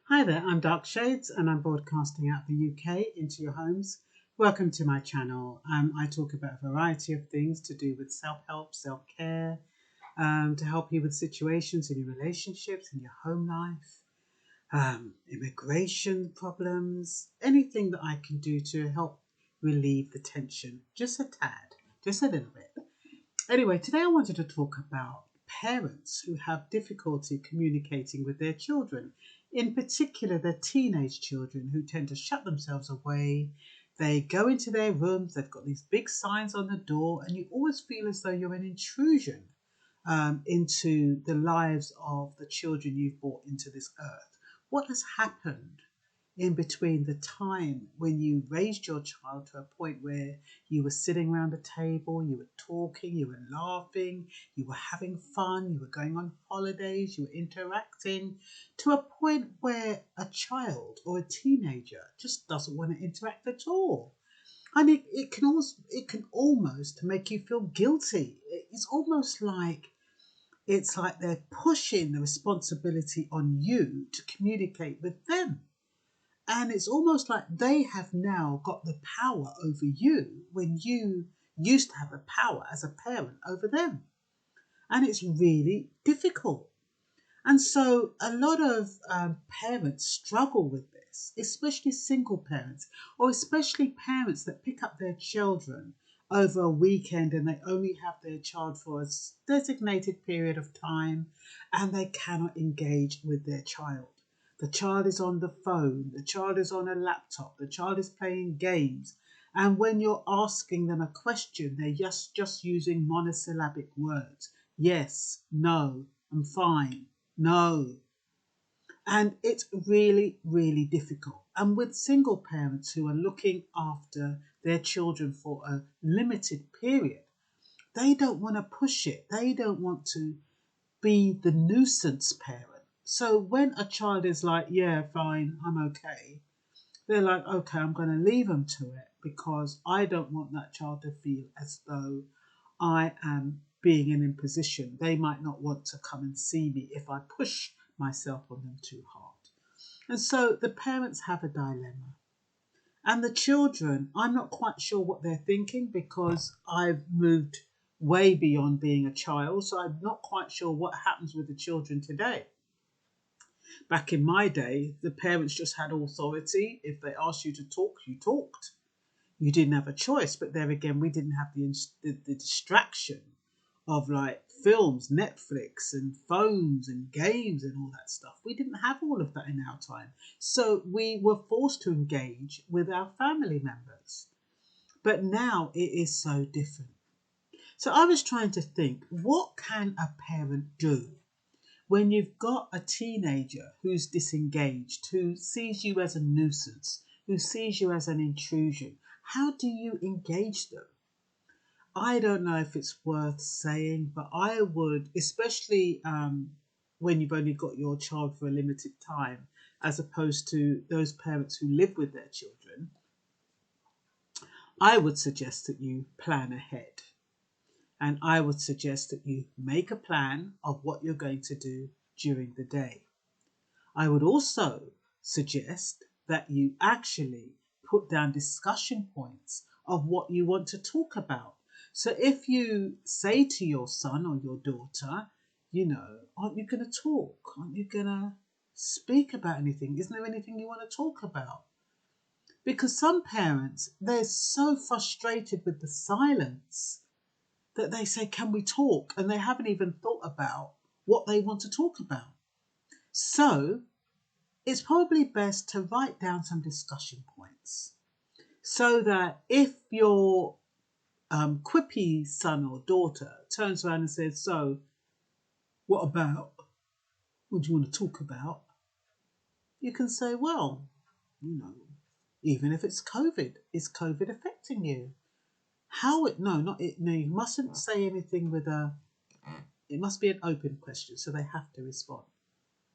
Hi there, I'm Dark Shades and I'm broadcasting out the UK into your homes. Welcome to my channel. I talk about a variety of things to do with self-help, self-care, to help you with situations in your relationships, in your home life, immigration problems, anything that I can do to help relieve the tension, just a tad, just a little bit. Anyway, today I wanted to talk about parents who have difficulty communicating with their children, in particular their teenage children who tend to shut themselves away. They go into their rooms, they've got these big signs on the door, and you always feel as though you're an intrusion into the lives of the children you've brought into this earth. What has happened in between the time when you raised your child to a point where you were sitting around a table, you were talking, you were laughing, you were having fun, you were going on holidays, you were interacting, to a point where a child or a teenager just doesn't want to interact at all. And it can almost make you feel guilty. It's like they're pushing the responsibility on you to communicate with them. And it's almost like they have now got the power over you when you used to have the power as a parent over them. And it's really difficult. And so a lot of parents struggle with this, especially single parents, or especially parents that pick up their children over a weekend and they only have their child for a designated period of time and they cannot engage with their child. The child is on the phone, the child is on a laptop, the child is playing games. And when you're asking them a question, they're just using monosyllabic words. Yes, no, I'm fine, no. And it's really, really difficult. And with single parents who are looking after their children for a limited period, they don't want to push it. They don't want to be the nuisance parent. So when a child is like, yeah, fine, I'm okay, they're like, okay, I'm going to leave them to it because I don't want that child to feel as though I am being in imposition. They might not want to come and see me if I push myself on them too hard. And so the parents have a dilemma. And the children, I'm not quite sure what they're thinking because I've moved way beyond being a child. So I'm not quite sure what happens with the children today. Back in my day, the parents just had authority. If they asked you to talk, you talked. You didn't have a choice. But there again, we didn't have the distraction of like films, Netflix and phones and games and all that stuff. We didn't have all of that in our time. So we were forced to engage with our family members. But now it is so different. So I was trying to think, what can a parent do when you've got a teenager who's disengaged, who sees you as a nuisance, who sees you as an intrusion? How do you engage them? I don't know if it's worth saying, but I would, especially when you've only got your child for a limited time, as opposed to those parents who live with their children, I would suggest that you plan ahead. And I would suggest that you make a plan of what you're going to do during the day. I would also suggest that you actually put down discussion points of what you want to talk about. So if you say to your son or your daughter, aren't you going to talk? Aren't you going to speak about anything? Isn't there anything you want to talk about? Because some parents, they're so frustrated with the silence that they say, can we talk? And they haven't even thought about what they want to talk about. So it's probably best to write down some discussion points so that if your quippy son or daughter turns around and says, so what about? What do you want to talk about? You can say, well, you know, even if it's COVID, is COVID affecting you? How it, no, not it, no, you mustn't say anything with it must be an open question, so they have to respond.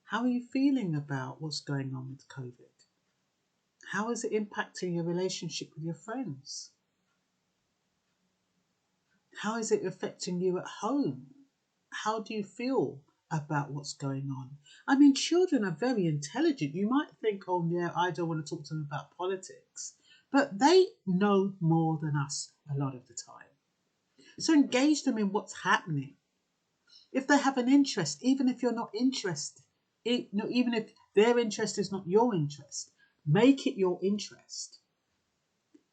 How are you feeling about what's going on with COVID? How is it impacting your relationship with your friends? How is it affecting you at home? How do you feel about what's going on. I mean, children are very intelligent. You might think, oh, yeah, I don't want to talk to them about politics, but they know more than us a lot of the time. So engage them in what's happening. If they have an interest, even if you're not interested, even if their interest is not your interest, make it your interest.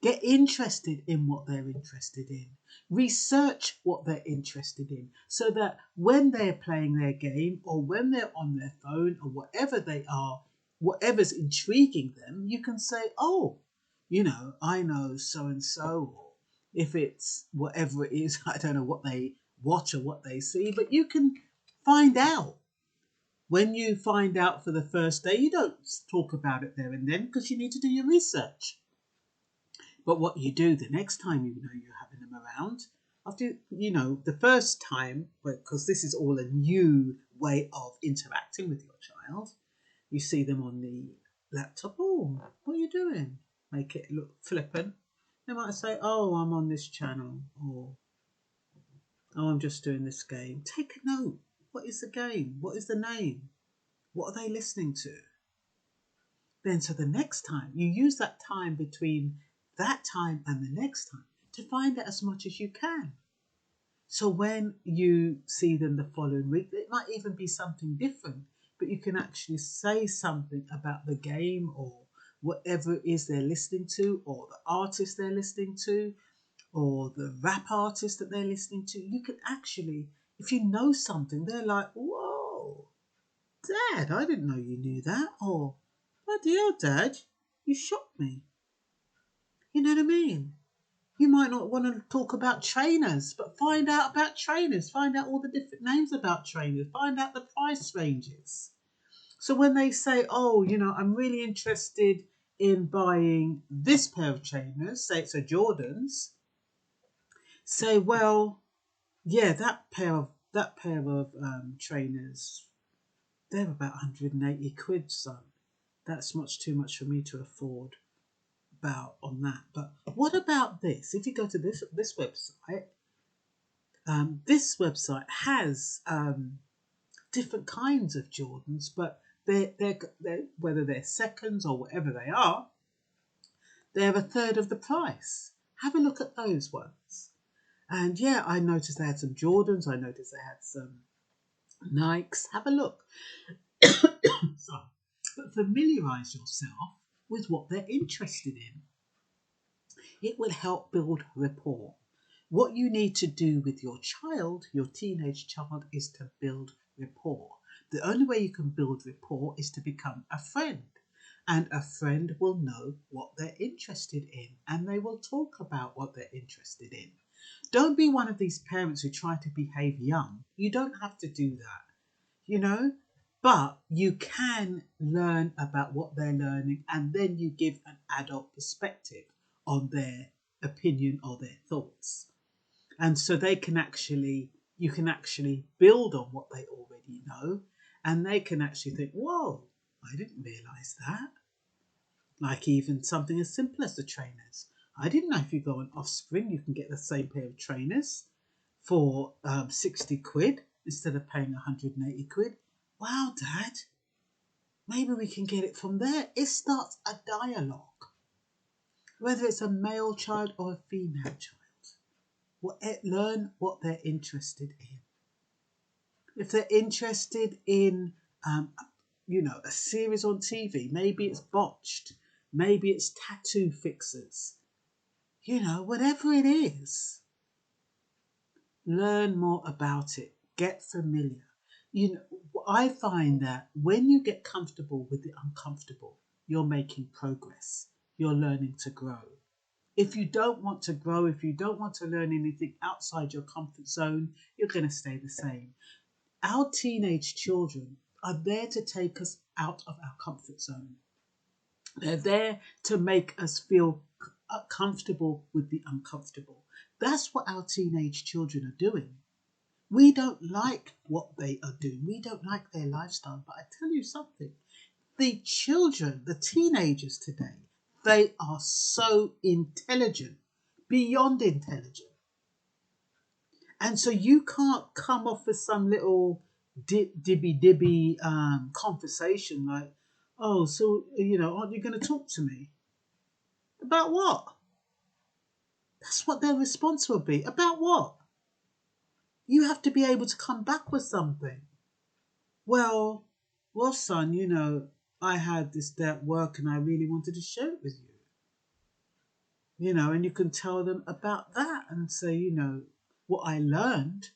Get interested in what they're interested in. Research what they're interested in so that when they're playing their game or when they're on their phone or whatever they are, whatever's intriguing them, you can say, oh, I know so and so. Or if it's whatever it is, I don't know what they watch or what they see, but you can find out. When you find out for the first day, you don't talk about it there and then because you need to do your research. But what you do the next time you're having them around, after the first time, because this is all a new way of interacting with your child, you see them on the laptop. Oh, what are you doing? Make it look flippant. They might say, oh, I'm on this channel, or oh, I'm just doing this game. Take a note. What is the game? What is the name? What are they listening to? Then so the next time, you use that time between that time and the next time to find out as much as you can. So when you see them the following week, it might even be something different, but you can actually say something about the game or whatever it is they're listening to, or the artist they're listening to, or the rap artist that they're listening to. You can actually, if you know something, they're like, whoa, Dad, I didn't know you knew that. Or, bloody hell, Dad, you shocked me. You know what I mean? You might not want to talk about trainers, but find out about trainers. Find out all the different names about trainers. Find out the price ranges. So when they say, oh, I'm really interested in buying this pair of trainers, say it's a Jordans, say, well, yeah, that pair of trainers, they're about 180 quid, son. That's much too much for me to afford about on that. But what about this? If you go to this website, this website has different kinds of Jordans, but they're whether they're seconds or whatever they are, they're a third of the price. Have a look at those ones. And yeah, I noticed they had some Jordans. I noticed they had some Nikes. Have a look. Sorry. But familiarise yourself with what they're interested in. It will help build rapport. What you need to do with your child, your teenage child, is to build rapport. The only way you can build rapport is to become a friend. And a friend will know what they're interested in, and they will talk about what they're interested in. Don't be one of these parents who try to behave young. You don't have to do that, but you can learn about what they're learning, and then you give an adult perspective on their opinion or their thoughts. And so you can actually build on what they already know, and they can actually think, whoa, I didn't realise that. Like even something as simple as the trainers. I didn't know if you go on Offspring, you can get the same pair of trainers for 60 quid instead of paying 180 quid. Wow, Dad, maybe we can get it from there. It starts a dialogue. Whether it's a male child or a female child, learn what they're interested in. If they're interested in, a series on TV, maybe it's Botched, maybe it's Tattoo Fixers, whatever it is, learn more about it. Get familiar. I find that when you get comfortable with the uncomfortable, you're making progress. You're learning to grow. If you don't want to grow, if you don't want to learn anything outside your comfort zone, you're going to stay the same. Our teenage children are there to take us out of our comfort zone. They're there to make us feel comfortable with the uncomfortable. That's what our teenage children are doing. We don't like what they are doing. We don't like their lifestyle. But I tell you something, the children, the teenagers today, they are so intelligent, beyond intelligent. And so you can't come off as some little dibby dibby conversation like, oh, so, aren't you going to talk to me? About what? That's what their response will be. About what? You have to be able to come back with something. Well, well, son, I had this day at work and I really wanted to share it with you. And you can tell them about that and say, what I learned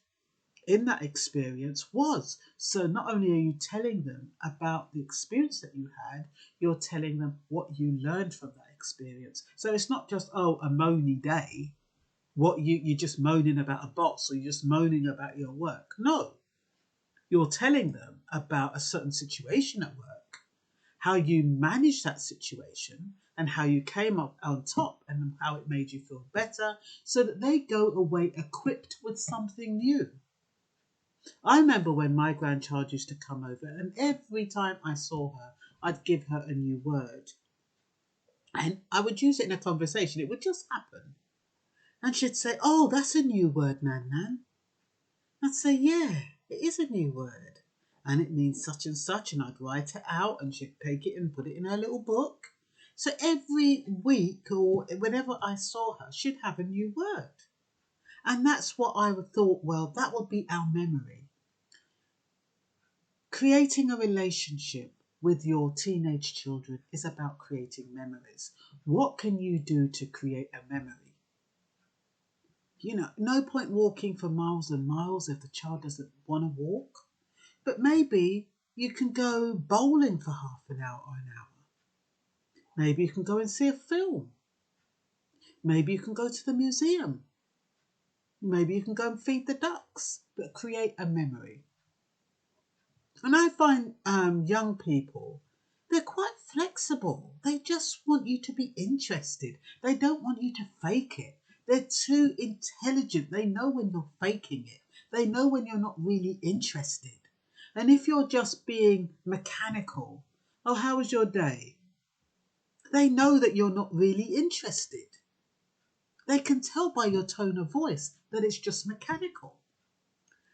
in that experience was. So not only are you telling them about the experience that you had, you're telling them what you learned from that experience. So it's not just, oh, a moany day. What you're just moaning about a boss or you're just moaning about your work. No, you're telling them about a certain situation at work, how you managed that situation and how you came up on top and how it made you feel better so that they go away equipped with something new. I remember when my grandchild used to come over and every time I saw her, I'd give her a new word. And I would use it in a conversation. It would just happen. And she'd say, oh, that's a new word, Nan Nan. I'd say, yeah, it is a new word. And it means such and such. And I'd write it out and she'd take it and put it in her little book. So every week or whenever I saw her, she'd have a new word. And that's what I thought, well, that would be our memory. Creating a relationship with your teenage children is about creating memories. What can you do to create a memory? No point walking for miles and miles if the child doesn't want to walk. But maybe you can go bowling for half an hour or an hour. Maybe you can go and see a film. Maybe you can go to the museum. Maybe you can go and feed the ducks. But create a memory. And I find young people, they're quite flexible. They just want you to be interested. They don't want you to fake it. They're too intelligent. They know when you're faking it. They know when you're not really interested. And if you're just being mechanical, oh, how was your day? They know that you're not really interested. They can tell by your tone of voice that it's just mechanical.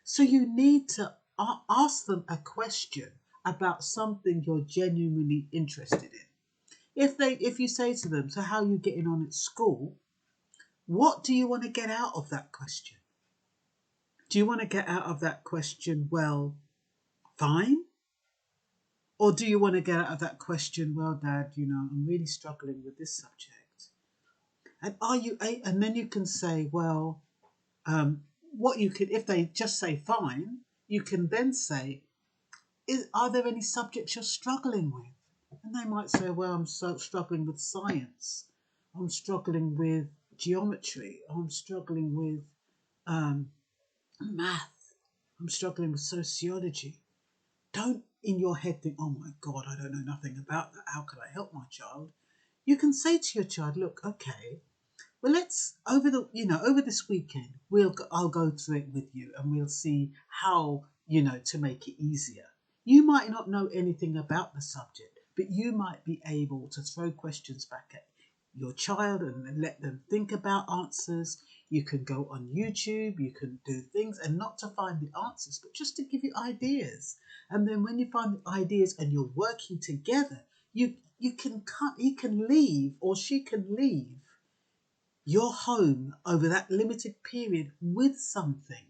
So you need to ask them a question about something you're genuinely interested in. If you say to them, so how are you getting on at school? What do you want to get out of that question? Do you want to get out of that question, well, fine? Or do you want to get out of that question, well, Dad, I'm really struggling with this subject. And then you can say, well, what you could, if they just say fine, you can then say, are there any subjects you're struggling with? And they might say, well, I'm so struggling with science. I'm struggling with geometry. I'm struggling with math. I'm struggling with sociology. Don't in your head think, oh my God, I don't know nothing about that. How could I help my child? You can say to your child, look, okay, well, let's over this weekend, I'll go through it with you and we'll see how, to make it easier. You might not know anything about the subject, but you might be able to throw questions back at your child and let them think about answers. You can go on YouTube, you can do things, and not to find the answers, but just to give you ideas. And then when you find the ideas and you're working together, he can leave or she can leave your home over that limited period with something.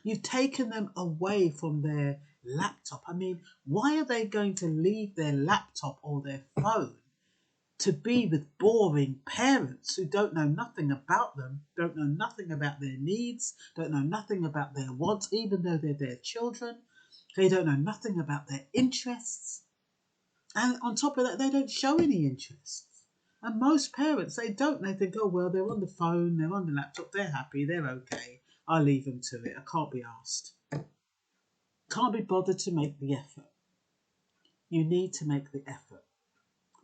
You've taken them away from their laptop. I mean, why are they going to leave their laptop or their phone to be with boring parents who don't know nothing about them, don't know nothing about their needs, don't know nothing about their wants, even though they're their children? They don't know nothing about their interests. And on top of that, they don't show any interest. And most parents, they don't. They think, oh, well, they're on the phone, they're on the laptop, they're happy, they're okay. I'll leave them to it. I can't be asked. Can't be bothered to make the effort. You need to make the effort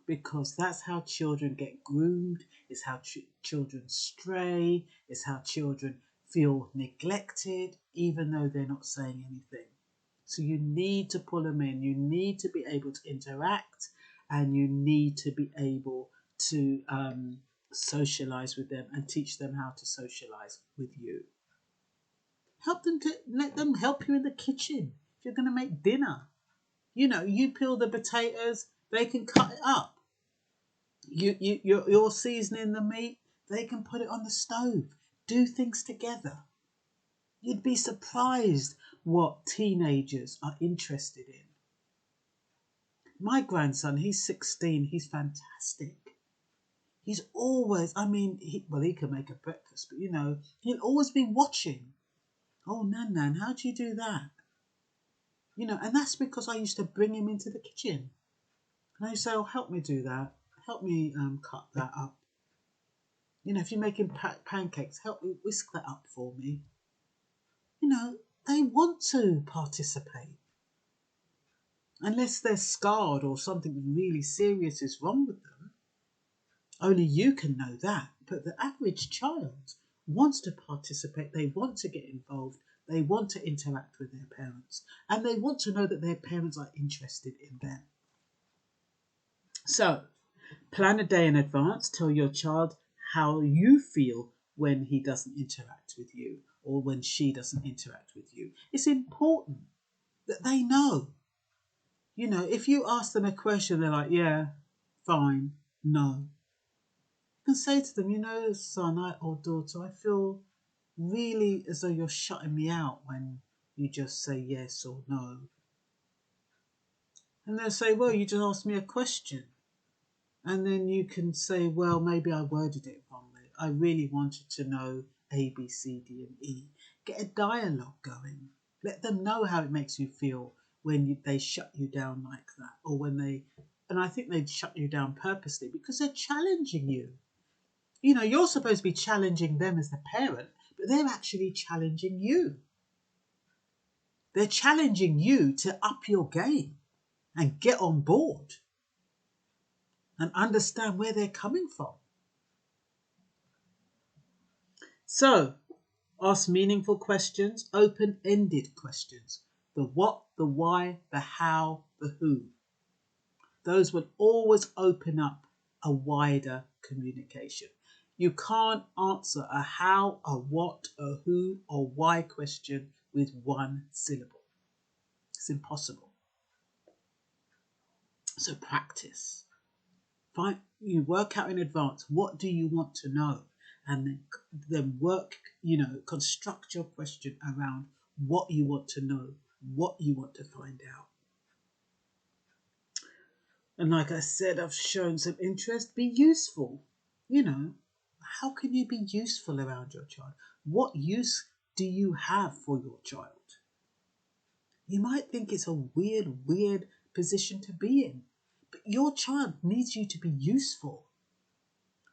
because that's how children get groomed, it's how children stray, it's how children feel neglected, even though they're not saying anything. So you need to pull them in. You need to be able to interact and you need to be able to socialize with them and teach them how to socialize with you. let them help you in the kitchen. If you're going to make dinner, you peel the potatoes, they can cut it up. You're seasoning the meat, they can put it on the stove. Do things together. You'd be surprised what teenagers are interested in. My grandson, he's 16, he's fantastic. He's always, he can make a breakfast, but he'll always be watching. Oh, Nan, how do you do that? And that's because I used to bring him into the kitchen. And I used to say, oh, help me do that. Help me cut that up. If you're making pancakes, help me whisk that up for me. They want to participate. Unless they're scarred or something really serious is wrong with them. Only you can know that. But the average child wants to participate. They want to get involved. They want to interact with their parents. And they want to know that their parents are interested in them. So, plan a day in advance. Tell your child how you feel when he doesn't interact with you or when she doesn't interact with you. It's important that they know. If you ask them a question, they're like, yeah, fine, no. You can say to them, son or daughter, I feel really as though you're shutting me out when you just say yes or no. And they'll say, well, you just asked me a question. And then you can say, well, maybe I worded it wrongly. I really wanted to know A, B, C, D, and E. Get a dialogue going. Let them know how it makes you feel when they shut you down like that. Or and I think they'd shut you down purposely because they're challenging you. You're supposed to be challenging them as the parent, but they're actually challenging you. They're challenging you to up your game and get on board and understand where they're coming from. So, ask meaningful questions, open-ended questions. The what, the why, the how, the who. Those will always open up a wider communication. You can't answer a how, a what, a who, or why question with one syllable. It's impossible. So practice. You work out in advance, what do you want to know? And then work, construct your question around what you want to know, what you want to find out. And like I said, I've shown some interest. Be useful. How can you be useful around your child? What use do you have for your child? You might think it's a weird position to be in, but your child needs you to be useful.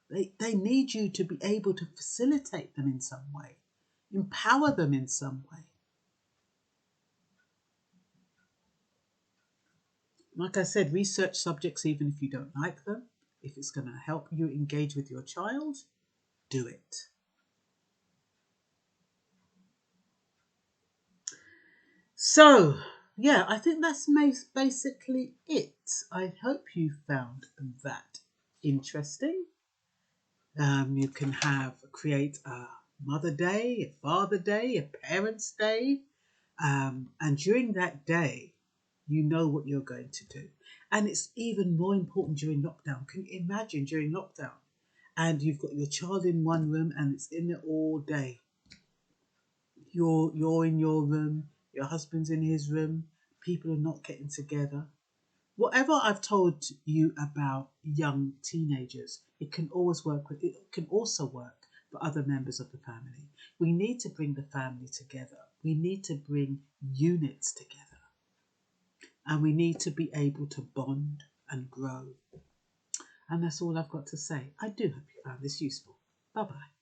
They need you to be able to facilitate them in some way, empower them in some way. Like I said, research subjects even if you don't like them. If it's going to help you engage with your child, do it. So, yeah, I think that's basically it. I hope you found that interesting. You can create a Mother Day, a Father Day, a Parents Day. And during that day, you know what you're going to do. And it's even more important during lockdown. Can you imagine during lockdown? And you've got your child in one room and it's in there all day. You're in your room, your husband's in his room, people are not getting together. Whatever I've told you about young teenagers, it can also work for other members of the family. We need to bring the family together. We need to bring units together. And we need to be able to bond and grow. And that's all I've got to say. I do hope you found this useful. Bye-bye.